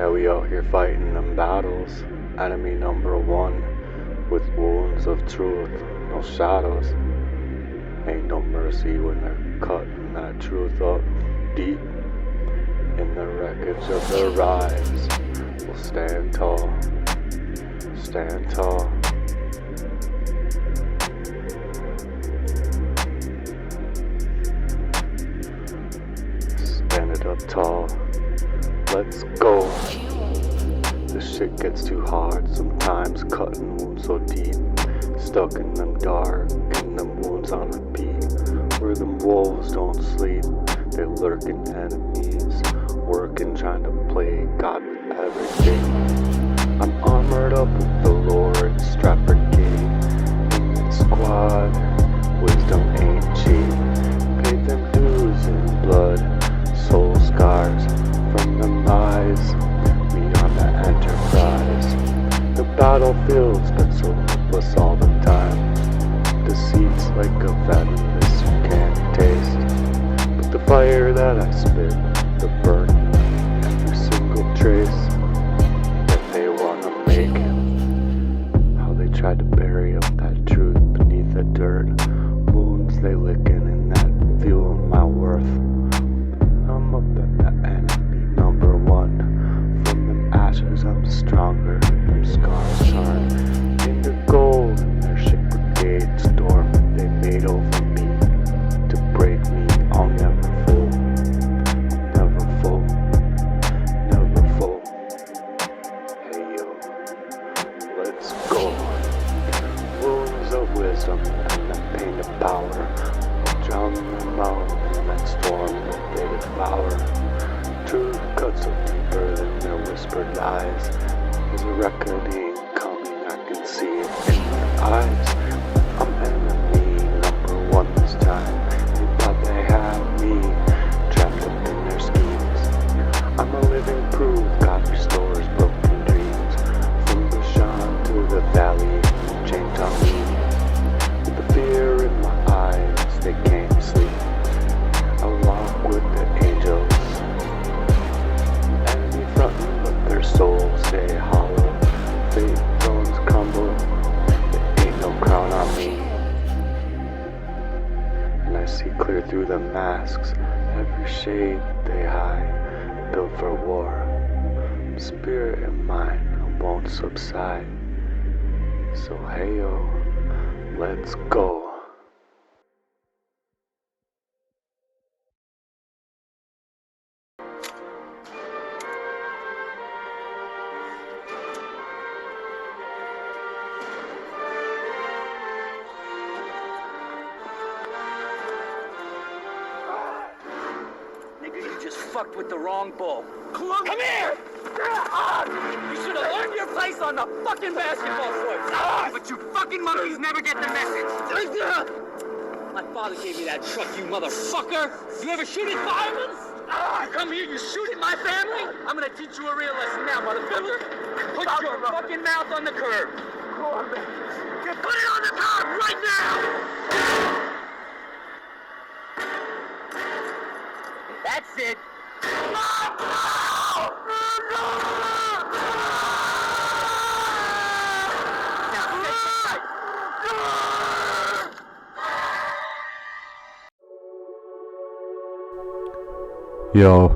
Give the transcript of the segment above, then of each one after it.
Yeah, we out here fighting them battles. Enemy number one, with wounds of truth, no shadows. Ain't no mercy when they're cutting that truth up deep. In the wreckage of their rise, we'll stand tall, stand tall. Stand it up tall, let's go. This shit gets too hard sometimes, cutting wounds so deep. Stuck in them dark, and them wounds on repeat. Where them wolves don't sleep, they lurking enemies. Working, trying to play God with everything. I'm armored up with the Lord, strap brigade. Squad, wisdom ain't cheap. Paid them dues in blood, soul scars from them eyes. We on the Enterprise. The battlefield's been so hopeless all the time. Deceit's like a venomous you can't taste. But the fire that I spit, the burning, every single trace that they wanna make. How they tried to bury up that truth beneath the dirt. Wounds they licking and that fueling my worth. I'm up at the enemy number one. From them ashes I'm stronger, them scars turn into gold. And their ship brigade storm they made over me to break me. I'll never fall, never fall, never fall. Hey yo, let's go. Wounds of wisdom and the pain of power. I'll drown them out in that storm that they devour. Truth cuts so deeper than their whispered lies. There's a reckoning coming, I can see it in their eyes. I'm enemy number one this time. They thought they had me trapped up in their schemes. I'm a living proof God restores broken dreams. From the Shan to the valley, chained on me. With the fear in my eyes, they can't sleep. I walk with the angels. Enemy frontin', but their souls stay hollow. Fate thrones crumble, there ain't no crown on me. And I see clear through the masks, every shade they hide, built for war. Spirit and mind won't subside. So hey yo, let's go. Fucked with the wrong bull. Come here! You should have learned your place on the fucking basketball court. But you fucking monkeys never get the message. My father gave me that truck, you motherfucker. You ever shoot at firemen? You come here, you shoot at my family? I'm gonna teach you a real lesson now, motherfucker. Put your fucking mouth on the curb. Just put it on the curb right now! That's it. Yo,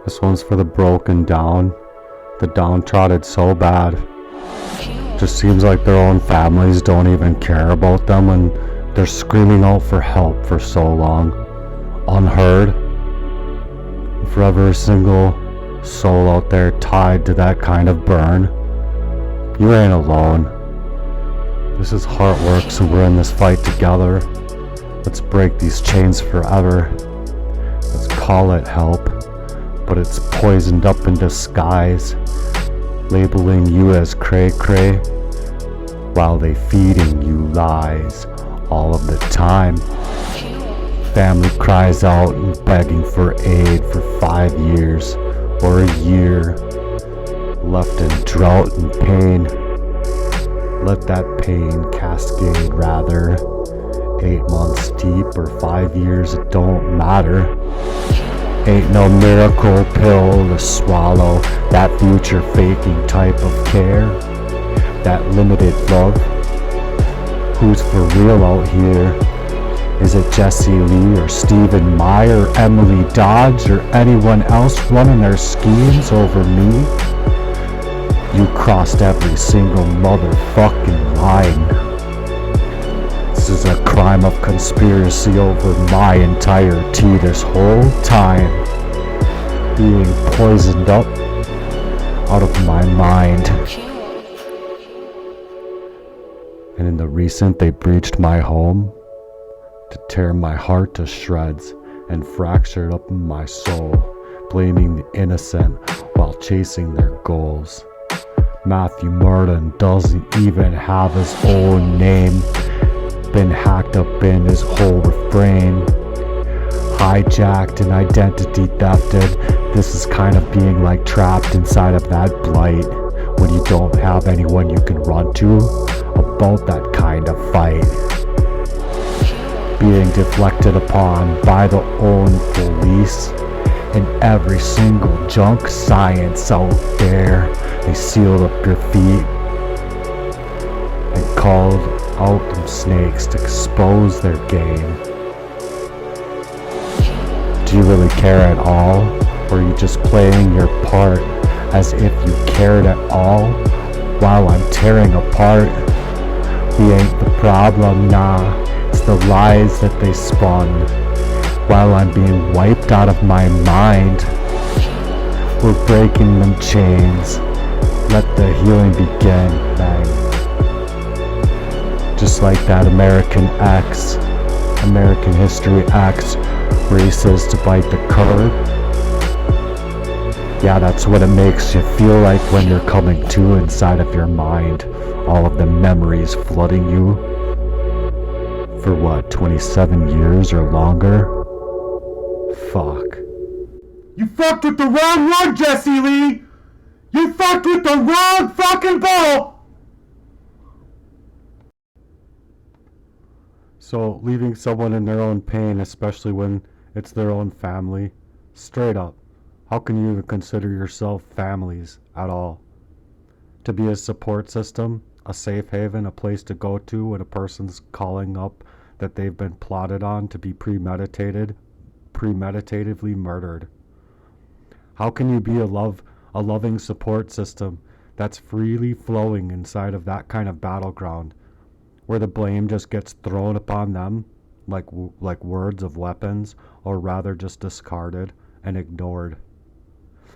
this one's for the broken down, the downtrodden so bad. Just seems like their own families don't even care about them and they're screaming out for help for so long. Unheard. For every single soul out there tied to that kind of burn, you ain't alone. This is HEARTWERKS and we're in this fight together. Let's break these chains forever. Let's call it help, but it's poisoned up in disguise, labeling you as cray-cray, while they feeding you lies all of the time. Family cries out and begging for aid for 5 years or a year, left in drought and pain. Let that pain cascade rather. 8 months deep or 5 years, it don't matter. Ain't no miracle pill to swallow that future faking type of care, that limited love. Who's for real out here? Is it Jesse Lee or Stephen Meyer, Emily Dodge, or anyone else running their schemes over me? You crossed every single motherfucking line. This is a crime of conspiracy over my entirety this whole time. Being poisoned up out of my mind. And in the recent, they breached my home to tear my heart to shreds and fracture it up in my soul, blaming the innocent while chasing their goals. Matthew Martin doesn't even have his own name, been hacked up in his whole refrain, hijacked and identity thefted. This is kind of being like trapped inside of that blight when you don't have anyone you can run to about that kind of fight. Being deflected upon by the own police and every single junk science out there. They sealed up your feet and called out them snakes to expose their game. Do you really care at all? Or are you just playing your part as if you cared at all while I'm tearing apart? We ain't the problem, nah. It's the lies that they spun while I'm being wiped out of my mind. We're breaking them chains. Let the healing begin, bang. Just like that American History X, where he says to bite the curb. Yeah, that's what it makes you feel like when you're coming to inside of your mind. All of the memories flooding you. For what, 27 years or longer? Fuck. You fucked with the wrong one, Jesse Lee! You fucked with the wrong fucking ball! So, leaving someone in their own pain, especially when it's their own family, straight up, how can you even consider yourself families at all? To be a support system, a safe haven, a place to go to when a person's calling up that they've been plotted on to be premeditatively murdered. How can you be a loving support system that's freely flowing inside of that kind of battleground, where the blame just gets thrown upon them like words of weapons, or rather just discarded and ignored?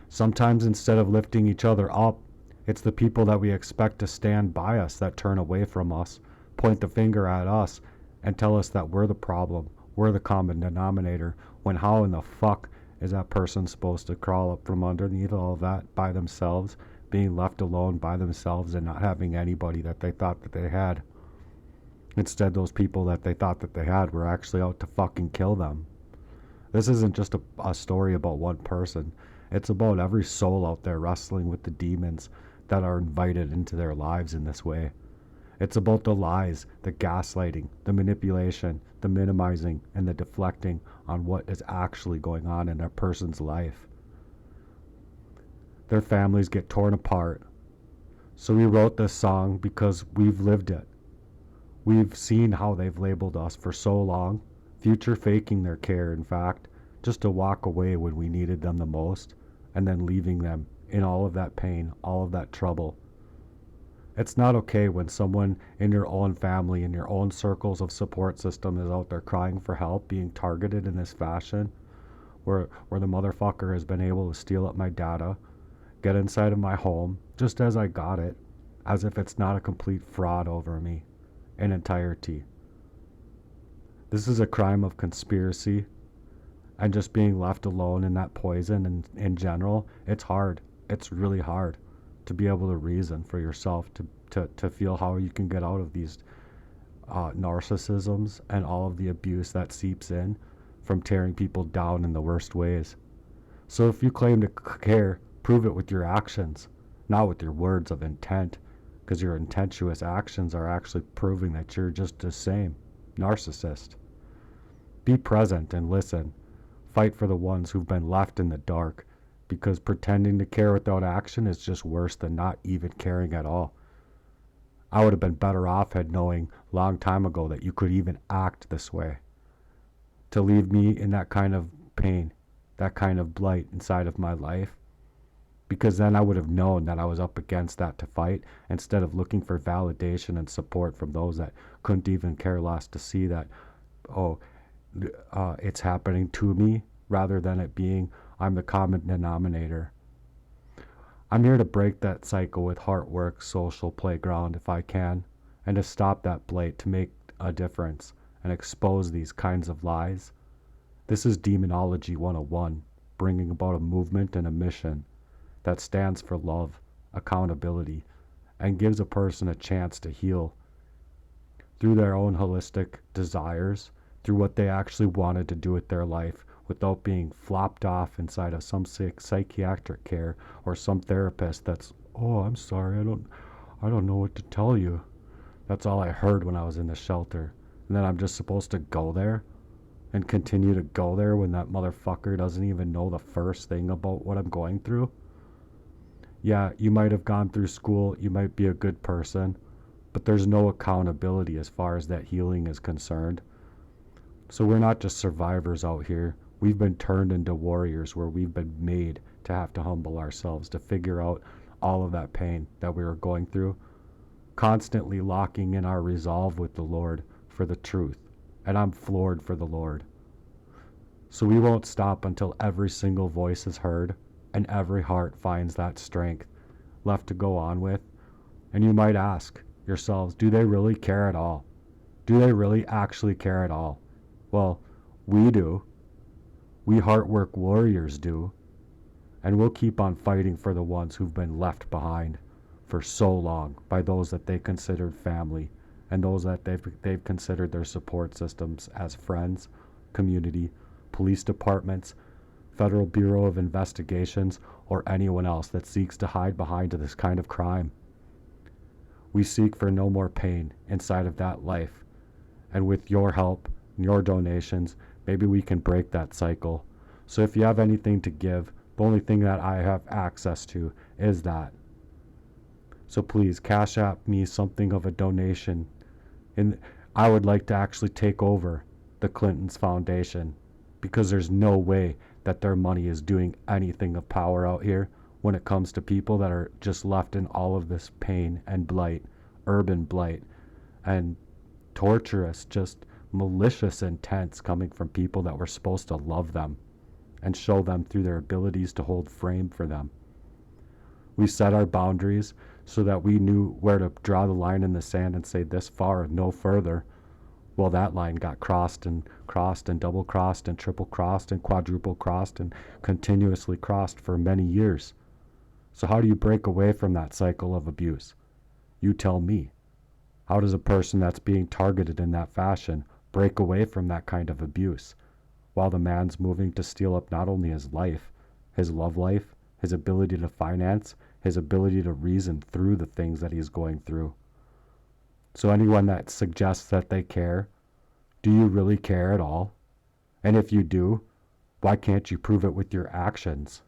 Sometimes instead of lifting each other up, it's the people that we expect to stand by us that turn away from us, point the finger at us, and tell us that we're the problem, we're the common denominator, when how in the fuck is that person supposed to crawl up from underneath all of that by themselves, being left alone by themselves and not having anybody that they thought that they had? Instead, those people that they thought that they had were actually out to fucking kill them. This isn't just a story about one person. It's about every soul out there wrestling with the demons that are invited into their lives in this way. It's about the lies, the gaslighting, the manipulation, the minimizing, and the deflecting on what is actually going on in a person's life. Their families get torn apart. So we wrote this song because we've lived it. We've seen how they've labeled us for so long, future faking their care, in fact, just to walk away when we needed them the most, and then leaving them in all of that pain, all of that trouble. It's not okay when someone in your own family, in your own circles of support system is out there crying for help, being targeted in this fashion, where the motherfucker has been able to steal up my data, get inside of my home, just as I got it, as if it's not a complete fraud over me in entirety. This is a crime of conspiracy, and just being left alone in that poison, and in general, it's hard. It's really hard to be able to reason for yourself, to feel how you can get out of these narcissisms and all of the abuse that seeps in from tearing people down in the worst ways. So if you claim to care, prove it with your actions, not with your words of intent, because your intentuous actions are actually proving that you're just the same narcissist. Be present and listen. fight for the ones who've been left in the dark, because pretending to care without action is just worse than not even caring at all. I would have been better off had knowing long time ago that you could even act this way. To leave me in that kind of pain, that kind of blight inside of my life, because then I would have known that I was up against that to fight, instead of looking for validation and support from those that couldn't even care less to see that, it's happening to me, rather than it being I'm the common denominator. I'm here to break that cycle with HEARTWERKS social playground if I can, and to stop that blight, to make a difference and expose these kinds of lies. This is Demonology 101, bringing about a movement and a mission that stands for love, accountability, and gives a person a chance to heal through their own holistic desires, through what they actually wanted to do with their life, without being flopped off inside of some psychiatric care or some therapist that's, I'm sorry, I don't know what to tell you. That's all I heard when I was in the shelter. And then I'm just supposed to go there and continue to go there when that motherfucker doesn't even know the first thing about what I'm going through. Yeah, you might have gone through school, you might be a good person, but there's no accountability as far as that healing is concerned. So we're not just survivors out here. We've been turned into warriors, where we've been made to have to humble ourselves, to figure out all of that pain that we were going through, constantly locking in our resolve with the Lord for the truth. And I'm floored for the Lord. So we won't stop until every single voice is heard and every heart finds that strength left to go on with. And you might ask yourselves, do they really care at all? Do they really actually care at all? Well, we do. We HEARTWERK warriors do. And we'll keep on fighting for the ones who've been left behind for so long by those that they considered family, and those that they've considered their support systems as friends, community, police departments, Federal Bureau of Investigations, or anyone else that seeks to hide behind this kind of crime. We seek for no more pain inside of that life. And with your help, your donations, maybe we can break that cycle. So if you have anything to give, the only thing that I have access to is that. So please cash app me something of a donation. And I would like to actually take over the Clintons Foundation, because there's no way that their money is doing anything of power out here when it comes to people that are just left in all of this pain and blight, urban blight, and torturous, just malicious intents coming from people that were supposed to love them and show them through their abilities to hold frame for them. We set our boundaries so that we knew where to draw the line in the sand and say this far and no further. Well, that line got crossed and double crossed and triple crossed and quadruple crossed and continuously crossed for many years. So how do you break away from that cycle of abuse? You tell me. How does a person that's being targeted in that fashion break away from that kind of abuse, while the man's moving to steal up not only his life, his love life, his ability to finance, his ability to reason through the things that he's going through? So anyone that suggests that they care, do you really care at all? And if you do, why can't you prove it with your actions?